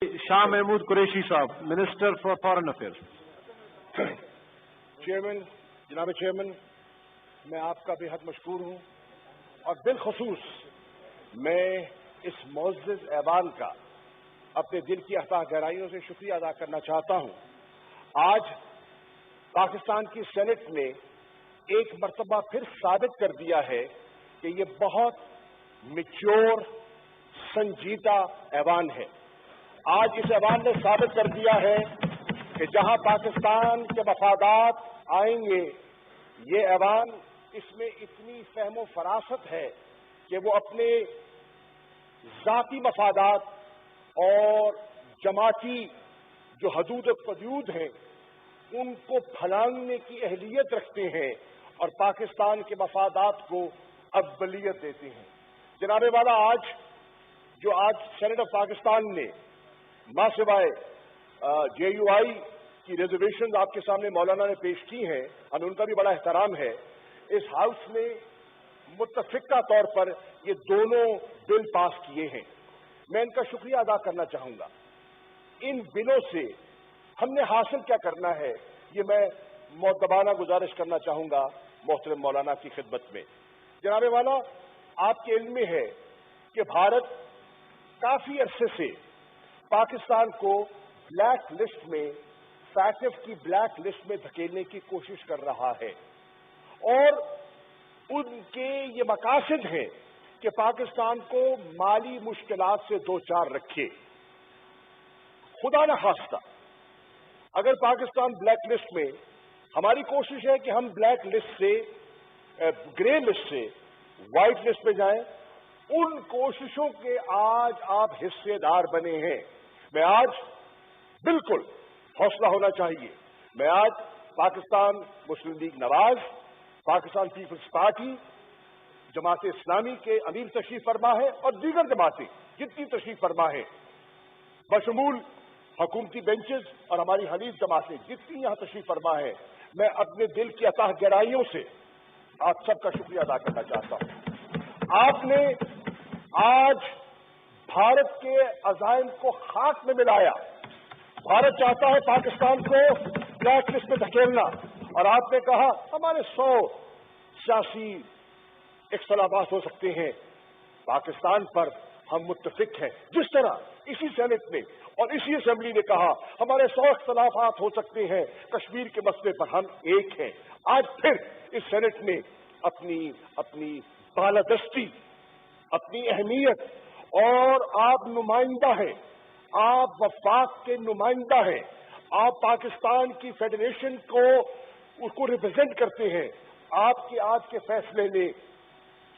शाह महमूद कुरैशी साहब, minister for foreign affairs. Chairman, जनाब chairman, मैं आपका बेहद मशकूर हूँ और बिलखसूस मैं इस मुअज़्ज़ज़ ऐवान का अपने दिल की अथाह गहराइयों से शुक्रिया अदा करना चाहता हूँ। आज पाकिस्तान की सेनेट ने एक मर्तबा फिर साबित कर दिया है कि ये बहुत मैच्योर संजीदा ऐवान है। आज इस ऐवान ने साबित कर दिया है कि जहां पाकिस्तान के मफादात आएंगे, ये ऐवान इसमें इतनी फहमो फरासत है कि वो अपने ज़ाती मफादात और जमाती जो हदूद कदूद हैं उनको फलांगने की अहलियत रखते हैं और पाकिस्तान के मफादात को अव्वलियत देते हैं। जनाबे वाला, आज सेनेट ऑफ पाकिस्तान ने मां सिवाय JUI की रिजर्वेशन आपके सामने मौलाना ने पेश की हैं, हमें उनका भी बड़ा एहतराम है। इस हाउस ने मुत्तफिका तौर पर ये दोनों बिल पास किए हैं। मैं इनका शुक्रिया अदा करना चाहूंगा। इन बिलों से हमने हासिल क्या करना है, ये मैं मुअद्दबाना गुजारिश करना चाहूंगा मोहतरम मौलाना की खिदमत में। जनाबे वाला, आपके इल्म में है कि भारत काफी अरसे से पाकिस्तान को ब्लैक लिस्ट में, फैटिफ की ब्लैक लिस्ट में धकेलने की कोशिश कर रहा है और उनके ये मकासद हैं कि पाकिस्तान को माली मुश्किलात से दो चार रखे। खुदा न खास्ता अगर पाकिस्तान ब्लैक लिस्ट में, हमारी कोशिश है कि हम ब्लैक लिस्ट से, ग्रे लिस्ट से व्हाइट लिस्ट पे जाएं। उन कोशिशों के आज आप हिस्सेदार बने हैं। मैं आज बिल्कुल हौसला होना चाहिए। मैं आज पाकिस्तान मुस्लिम लीग नवाज, पाकिस्तान पीपल्स पार्टी, जमात इस्लामी के अमीर तशरीफ फरमा है और दीगर जमातें जितनी तशरीफ फरमा है, बशमूल हुकूमती बेंचेस और हमारी हलीफ जमातें जितनी यहां तशरीफ फरमा है, मैं अपने दिल की अताह गहराइयों से आप सबका शुक्रिया अदा करना चाहता हूं। आपने आज भारत के अज़ाइम को खाक में मिलाया। भारत चाहता है पाकिस्तान को ब्लैक लिस्ट में धकेलना और आपने कहा हमारे 100 सियासी इख्तलाफात हो सकते हैं, पाकिस्तान पर हम मुत्तफिक हैं। जिस तरह इसी सेनेट ने और इसी असेंबली ने कहा हमारे 100 इख्तलाफात हो सकते हैं, कश्मीर के मसले पर हम एक हैं। आज फिर इस सेनेट ने अपनी बालादस्ती, अपनी अहमियत, और आप नुमाइंदा हैं, आप वफाक के नुमाइंदा हैं, आप पाकिस्तान की फेडरेशन को उसको रिप्रेजेंट करते हैं। आपके आज के फैसले ने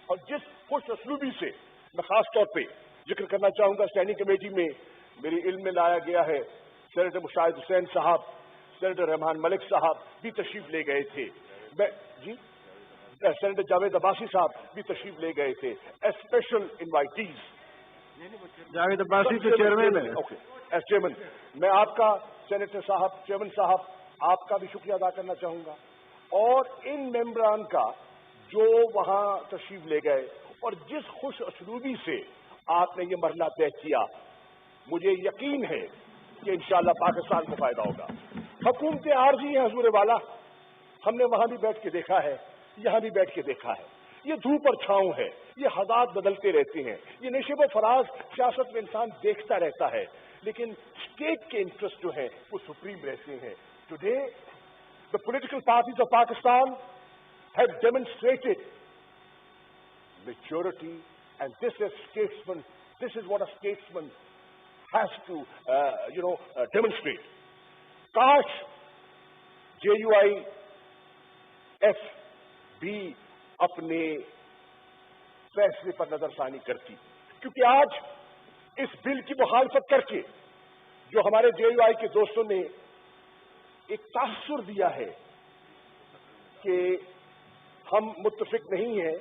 और जिस खुश असलूबी से मैं खास तौर पे जिक्र करना चाहूंगा, स्टैंडिंग कमेटी में मेरी इल्म में लाया गया है, सेनेटर मुशाहिद हुसैन साहब, सेनेटर रहमान मलिक साहब भी तशरीफ ले गए थे। सेनेटर जावेद अब्बासी साहब भी तशरीफ ले गए थे, स्पेशल इन्वाइटीज। जावेद अब्बासी तो चेयरमैन है। ओके, एस चेयरमैन, मैं आपका सेनेटर साहब, चेयरमैन साहब, आपका भी शुक्रिया अदा करना चाहूंगा और इन मेंबरान का जो वहां तशरीफ ले गए और जिस खुश असलूबी से आपने ये मरला तय किया, मुझे यकीन है कि इंशाअल्लाह पाकिस्तान को फायदा होगा। हुकूमतें आरजी हैं हुजूर वाला, हमने वहां भी बैठ के देखा है, यहां भी बैठ के देखा है। ये धूप और छांव है, ये हालात बदलते रहते हैं, ये नशेब फराज सियासत में इंसान देखता रहता है, लेकिन स्टेट के इंटरेस्ट जो है वो सुप्रीम रहते हैं। Today the political parties of Pakistan have demonstrated maturity and this is what a statesman has to demonstrate. काश JUIF भी अपने फैसले पर नजरसानी करती, क्योंकि आज इस बिल की मुखालफत करके जो हमारे JUI के दोस्तों ने एक तासुर दिया है कि हम मुत्तफिक नहीं हैं,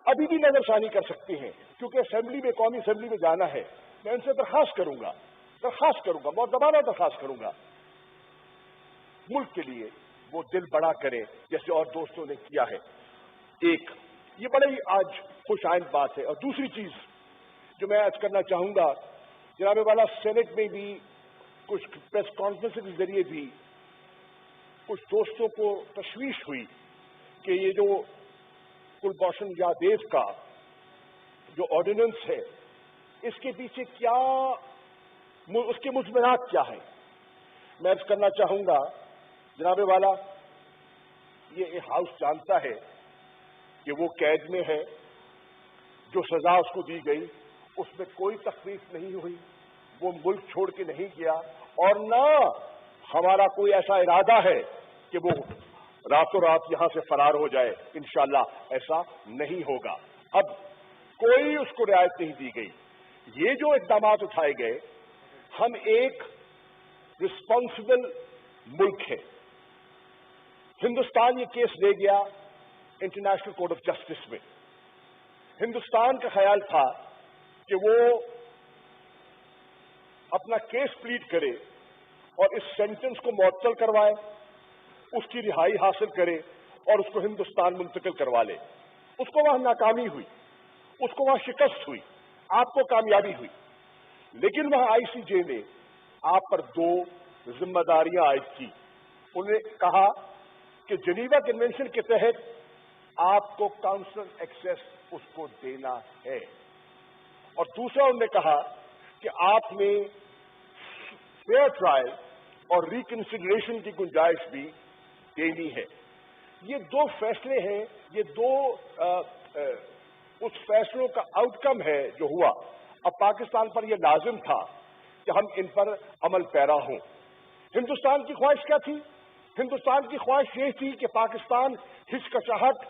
अभी भी नजरसानी कर सकते हैं, क्योंकि असेंबली में, कौमी असेंबली में जाना है। मैं उनसे दरखास्त करूंगा, बहुत दबाना दरखास्त करूंगा, मुल्क के लिए वो दिल बड़ा करें जैसे और दोस्तों ने किया है। एक ये बड़ी आज खुश आइंद बात है। और दूसरी चीज जो मैं आज करना चाहूंगा जनाब वाला सेनेट में भी कुछ प्रेस कॉन्फ्रेंस के जरिए भी कुछ दोस्तों को तशवीश हुई कि ये जो कुलभूषण यादव का जो ऑर्डिनेंस है इसके पीछे क्या उसके मुज़मरात क्या है। मैं अर्ज करना चाहूंगा जनाब वाला ये हाउस जानता है कि वो कैद में है, जो सजा उसको दी गई उसमें कोई तकलीफ नहीं हुई, वो मुल्क छोड़ के नहीं गया और ना हमारा कोई ऐसा इरादा है कि वो रातों रात यहां से फरार हो जाए। इंशाअल्लाह ऐसा नहीं होगा। अब कोई उसको रियायत नहीं दी गई। ये जो इक़दाम उठाए गए, हम एक रिस्पॉन्सिबल मुल्क है। हिंदुस्तान ये केस ले गया इंटरनेशनल कोर्ट ऑफ जस्टिस में। हिंदुस्तान का ख्याल था कि वो अपना केस प्लीड करे और इस सेंटेंस को मुअत्तल करवाए, उसकी रिहाई हासिल करे और उसको हिंदुस्तान मुंतकिल करवा ले। उसको वहां नाकामी हुई, उसको वहां शिकस्त हुई, आपको कामयाबी हुई। लेकिन वहां आईसीजे ने आप पर दो जिम्मेदारियां आयद की। उन्हें कहा कि जेनीवा कन्वेंशन के तहत आपको काउंसिल एक्सेस उसको देना है, और दूसरा उन्होंने कहा कि आपने फेयर ट्रायल और रिकंसिडरेशन की गुंजाइश भी देनी है। ये दो फैसले हैं, ये दो उस फैसलों का आउटकम है जो हुआ। अब पाकिस्तान पर यह लाजिम था कि हम इन पर अमल पैरा हों। हिंदुस्तान की ख्वाहिश क्या थी? हिंदुस्तान की ख्वाहिश ये थी कि पाकिस्तान हिचकिचाहट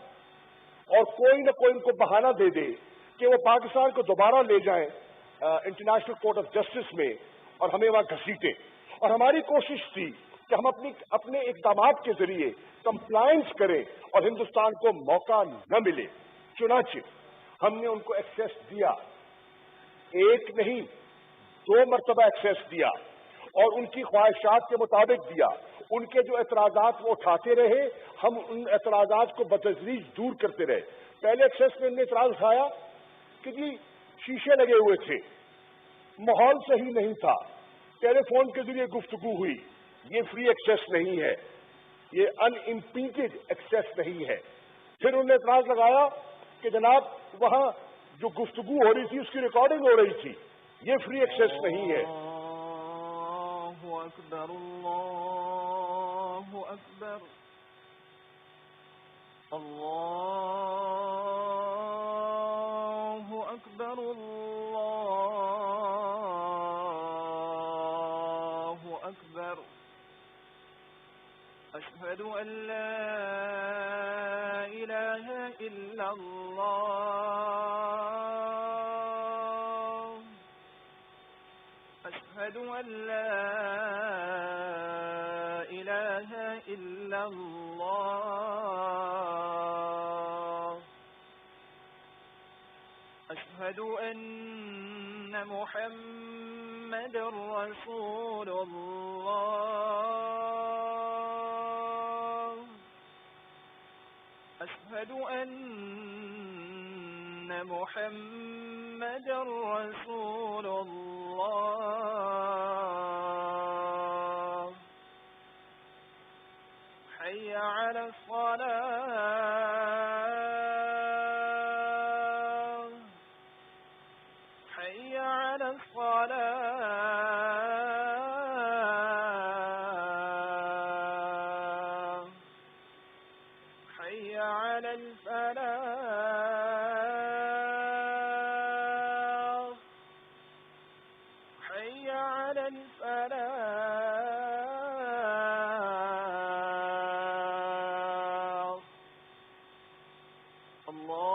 और कोई न कोई उनको बहाना दे दे कि वो पाकिस्तान को दोबारा ले जाएं इंटरनेशनल कोर्ट ऑफ जस्टिस में और हमें वहां घसीटे। और हमारी कोशिश थी कि हम अपने इक़दाम के जरिए कंप्लायंस करें और हिंदुस्तान को मौका न मिले। चुनांचे हमने उनको एक्सेस दिया, एक नहीं 2 मरतबा एक्सेस दिया और उनकी ख्वाहिशात के मुताबिक दिया। उनके जो एतराजात वो उठाते रहे, हम उन एतराजात को बतदरीज दूर करते रहे। पहले एक्सेस में उन्होंने एतराज उठाया कि जी शीशे लगे हुए थे, माहौल सही नहीं था, टेलीफोन के जरिए गुफ्तगू हुई, ये फ्री एक्सेस नहीं है, ये अनइम्पीडेड एक्सेस नहीं है। फिर उन्होंने एतराज लगाया कि जनाब वहां जो गुफ्तगू हो रही थी उसकी रिकॉर्डिंग हो रही थी, ये फ्री एक्सेस नहीं है। अल्लाहु अकबर, अल्लाहु अकबर, अल्लाहु अकबर, अल्लाहु अकबर। अशहदु अन ला इलाहा इल्लल्लाह, अशहदु अन ला इलाहा इल्लल्लाह, अशहदु अन्न मुहम्मदर रसूलुल्लाह, अशहदु अन्न मुहम्मदर रसूलुल्लाह। हय्य अला स्सलाह, हय्य अला स्सलाह, हय्य अला الفلاح, حي على الفلاح. الله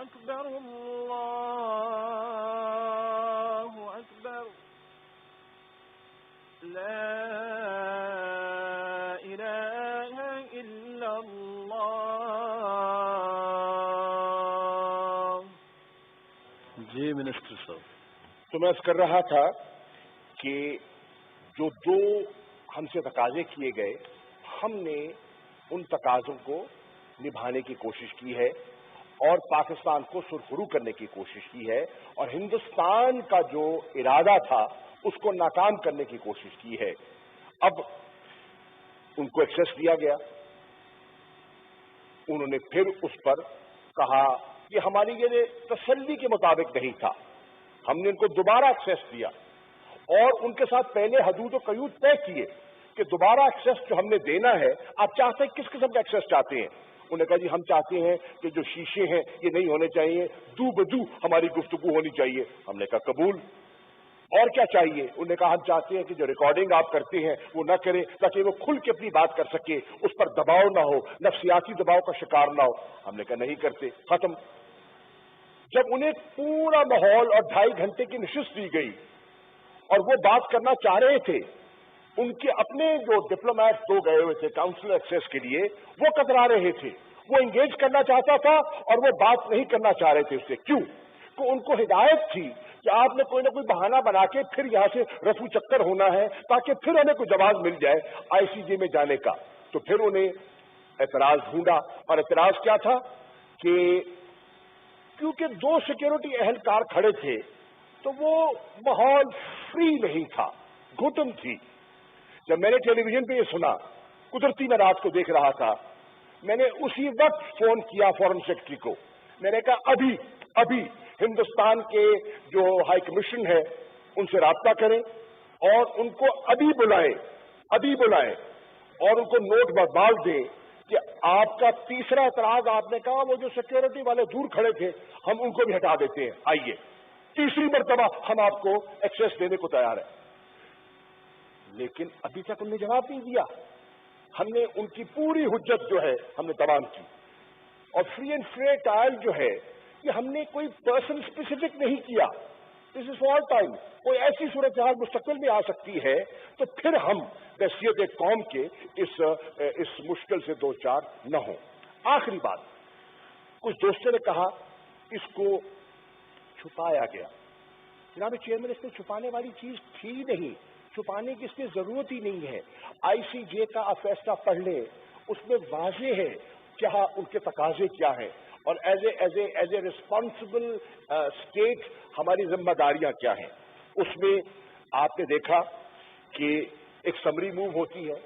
أكبر، الله أكبر. لا إله إلا الله. जी मिनिस्टर साहब। तो मैं कर रहा था कि जो दो हमसे तकाजे किए गए, हमने उन तकाजों को निभाने की कोशिश की है اور پاکستان کو سرخرو کرنے کی کوشش کی ہے اور ہندوستان کا جو ارادہ تھا اس کو ناکام کرنے کی کوشش کی ہے. اب ان کو ایکسیس دیا گیا, انہوں نے پھر اس پر کہا کہ ہماری یہ تسلی کے مطابق نہیں تھا, ہم نے ان کو دوبارہ ایکسیس دیا اور ان کے ساتھ پہلے حدود و قیود طے کیے کہ دوبارہ ایکسیس جو ہم نے دینا ہے آپ چاہتے ہیں کس قسم کا ایکسیس چاہتے ہیں. انہوں نے کہا جی ہم چاہتے ہیں کہ جو شیشے ہیں یہ نہیں ہونے چاہیے, دو بدو ہماری گفتگو ہونی چاہیے. ہم نے کہا قبول. اور کیا چاہیے؟ انہوں نے کہا ہم چاہتے ہیں کہ جو ریکارڈنگ آپ کرتے ہیں وہ نہ کریں تاکہ وہ کھل کے اپنی بات کر سکے, اس پر دباؤ نہ ہو, نفسیاتی دباؤ کا شکار نہ ہو. ہم نے کہا نہیں کرتے, ختم. جب انہیں پورا ماحول اور 2.5 گھنٹے کی نشست دی گئی اور وہ بات کرنا چاہ رہے تھے, ان کے اپنے جو ڈپلومیٹ 2 گئے ہوئے تھے کاؤنسل ایکسیس کے لیے وہ کترا رہے تھے. وہ انگیج کرنا چاہتا تھا اور وہ بات نہیں کرنا چاہ رہے تھے اس سے. کیوں؟ کہ ان کو ہدایت تھی کہ آپ نے کوئی نہ کوئی بہانہ بنا کے پھر یہاں سے رفو چکر ہونا ہے تاکہ پھر ہمیں کوئی جواز مل جائے آئی سی جے میں جانے کا. تو پھر انہیں اعتراض ڈھونڈا, اور اعتراض کیا تھا کہ کیونکہ 2 سیکیورٹی اہلکار کھڑے تھے تو وہ ماحول فری نہیں تھا, گھٹن تھی. جب میں نے ٹیلی ویژن پہ یہ سنا, قدرتی میں رات کو دیکھ رہا تھا, میں نے اسی وقت فون کیا فورن سیکرٹری کو. میں نے کہا ابھی ہندوستان کے جو ہائی کمیشن ہے ان سے رابطہ کریں اور ان کو ابھی بلائیں اور ان کو نوٹ بال دیں کہ آپ کا تیسرا اعتراض آپ نے کہا وہ جو سیکیورٹی والے دور کھڑے تھے ہم ان کو بھی ہٹا دیتے ہیں, آئیے تیسری مرتبہ ہم آپ کو ایکسیس دینے کو تیار ہیں. لیکن ابھی تک انہوں نے جواب نہیں دیا. ہم نے ان کی پوری حجت جو ہے ہم نے تمام کی. اور فری اینڈ فیئر ٹرائل جو ہے یہ ہم نے کوئی پرسن اسپیسیفک نہیں کیا. دس از فار ٹائم. کوئی ایسی صورتحال مستقبل میں آ سکتی ہے تو پھر ہم بحیثیت قوم کے اس مشکل سے 2-4 نہ ہوں. آخری بات, کچھ دوستوں نے کہا اس کو چھپایا گیا. جناب چیئرمین, اس میں چھپانے والی چیز تھی نہیں, چھپانے کی اس کی ضرورت ہی نہیں ہے. آئی سی جے کا آپ فیصلہ پڑھ لیں, اس میں واضح ہے کیا ان کے تقاضے کیا ہیں اور ایز اے ریسپانسبل اسٹیٹ ہماری ذمہ داریاں کیا ہیں. اس میں آپ نے دیکھا کہ ایک سمری موو ہوتی ہے.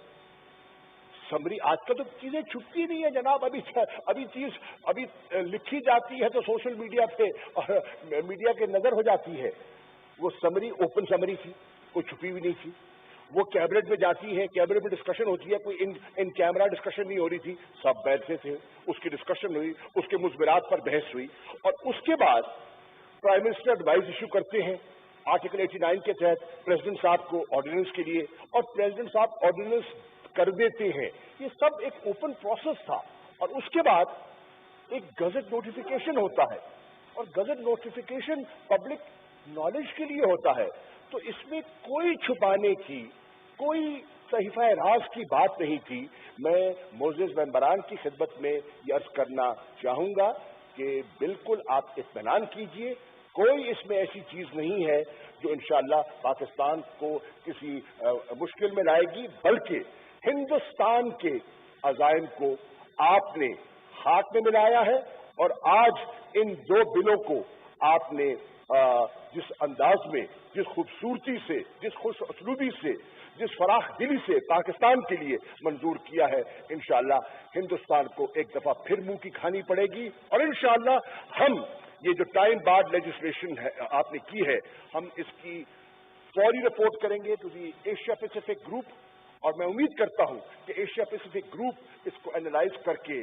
سمری آج کل تو چیزیں چھپتی نہیں ہے جناب, ابھی لکھی جاتی ہے تو سوشل میڈیا پہ اور میڈیا کے نظر ہو جاتی ہے. وہ سمری اوپن سمری تھی, کوئی چھپی ہوئی نہیں تھی. وہ کیبنٹ میں جاتی ہے, کیبنٹ میں ڈسکشن ہوتی ہے, کوئی ان کیمرہ ڈسکشن نہیں ہو رہی تھی, سب بیٹھے تھے, اس کی ڈسکشن ہوئی, اس کے مضمرات پر بحث ہوئی اور اس کے بعد پرائم منسٹر ایڈوائز ایشو کرتے ہیں آرٹیکل 89 کے تحت پریزیڈنٹ صاحب کو آرڈیننس کے لیے, اور پریزیڈنٹ صاحب آرڈیننس کر دیتے ہیں. یہ سب ایک اوپن پروسیس تھا. اور اس کے بعد ایک گزٹ نوٹیفیکیشن ہوتا ہے, اور گزٹ نوٹیفیکیشن پبلک نالج کے لیے ہوتا ہے. تو اس میں کوئی چھپانے کی, کوئی صحیفہ راز کی بات نہیں تھی. میں معزز ممبران کی خدمت میں یہ عرض کرنا چاہوں گا کہ بالکل آپ اطمینان کیجئے, کوئی اس میں ایسی چیز نہیں ہے جو انشاءاللہ پاکستان کو کسی مشکل میں لائے گی, بلکہ ہندوستان کے عزائم کو آپ نے ہاتھ میں ملایا ہے. اور آج ان 2 بلوں کو آپ نے جس انداز میں, جس خوبصورتی سے, جس خوش اسلوبی سے, جس فراخ دلی سے پاکستان کے لیے منظور کیا ہے, انشاءاللہ ہندوستان کو ایک دفعہ پھر منہ کی کھانی پڑے گی. اور انشاءاللہ ہم یہ جو ٹائم بارڈ لیجسلیشن ہے آپ نے کی ہے, ہم اس کی فوری رپورٹ کریں گے to the Asia Pacific group. اور میں امید کرتا ہوں کہ ایشیا پیسیفک گروپ اس کو اینالائز کر کے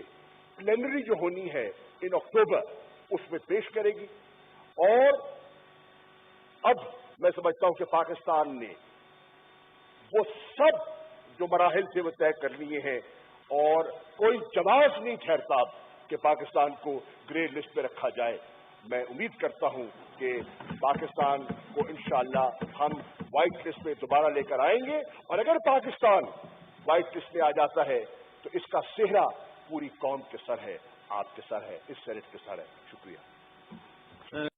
پلینری جو ہونی ہے ان اکتوبر اس میں پیش کرے گی. اور اب میں سمجھتا ہوں کہ پاکستان نے وہ سب جو مراحل تھے وہ طے کر لیے ہیں, اور کوئی جواز نہیں ٹھہرتا کہ پاکستان کو گرے لسٹ میں رکھا جائے. میں امید کرتا ہوں کہ پاکستان کو انشاءاللہ ہم وائٹ لسٹ میں دوبارہ لے کر آئیں گے, اور اگر پاکستان وائٹ لسٹ میں آ جاتا ہے تو اس کا صحرا پوری قوم کے سر ہے, آپ کے سر ہے, اس سینٹ کے سر ہے. شکریہ.